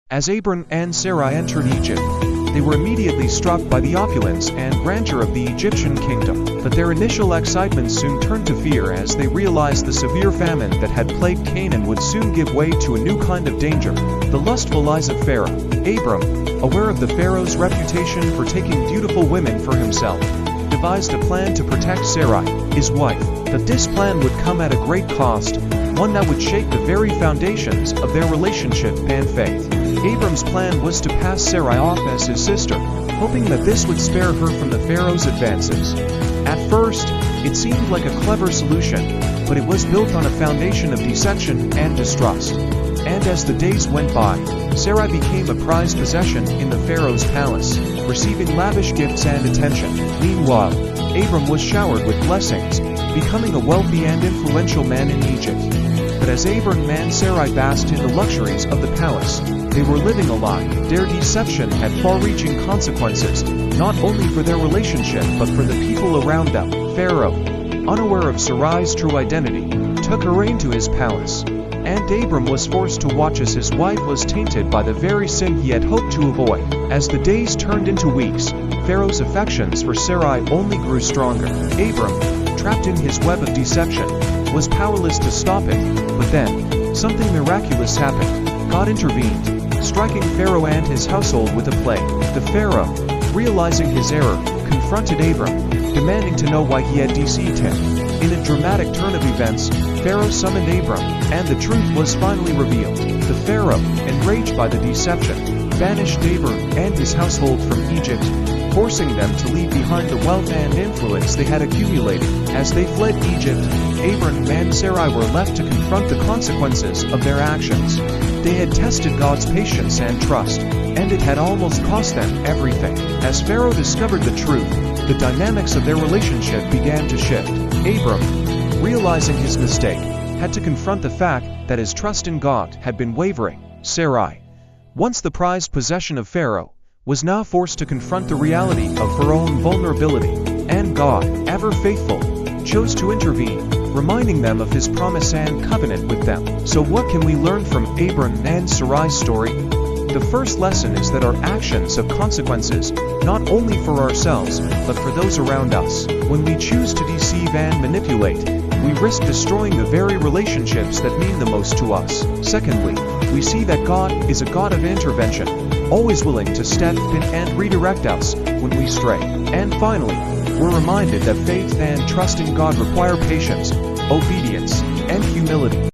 As Abram and Sarai entered Egypt, they were immediately struck by the opulence and grandeur of the Egyptian kingdom. But their initial excitement soon turned to fear as they realized the severe famine that had plagued Canaan would soon give way to a new kind of danger: the lustful eyes of Pharaoh. Abram, aware of the Pharaoh's reputation for taking beautiful women for himself, devised a plan to protect Sarai, his wife. But this plan would come at a great cost, one that would shake the very foundations of their relationship and faith. Abram's plan was to pass Sarai off as his sister, hoping that this would spare her from the Pharaoh's advances. At first, it seemed like a clever solution, but it was built on a foundation of deception and distrust. And as the days went by, Sarai became a prized possession in the Pharaoh's palace, receiving lavish gifts and attention. Meanwhile, Abram was showered with blessings, becoming a wealthy and influential man in Egypt. But as Abram and Sarai basked in the luxuries of the palace, they were living a lie. Their deception had far-reaching consequences, not only for their relationship but for the people around them. Pharaoh, unaware of Sarai's true identity, took her into his palace, and Abram was forced to watch as his wife was tainted by the very sin he had hoped to avoid. As the days turned into weeks, Pharaoh's affections for Sarai only grew stronger. Abram, trapped in his web of deception, was powerless to stop it. But then, something miraculous happened. God intervened, striking Pharaoh and his household with a plague. The Pharaoh, realizing his error, confronted Abram, demanding to know why he had deceived him. In a dramatic turn of events, Pharaoh summoned Abram, and the truth was finally revealed. The Pharaoh, enraged by the deception, banished Abram and his household from Egypt, forcing them to leave behind the wealth and influence they had accumulated. As they fled Egypt, Abram and Sarai were left to confront the consequences of their actions. They had tested God's patience and trust, and it had almost cost them everything. As Pharaoh discovered the truth, the dynamics of their relationship began to shift. Abram, realizing his mistake, had to confront the fact that his trust in God had been wavering. Sarai, once the prized possession of Pharaoh, was now forced to confront the reality of her own vulnerability, and God, ever faithful, chose to intervene, reminding them of his promise and covenant with them. So what can we learn from Abram and Sarai's story? The first lesson is that our actions have consequences, not only for ourselves, but for those around us. When we choose to deceive and manipulate, we risk destroying the very relationships that mean the most to us. Secondly, we see that God is a God of intervention, always willing to step in and redirect us when we stray. And finally, we're reminded that faith and trust in God require patience, obedience, and humility.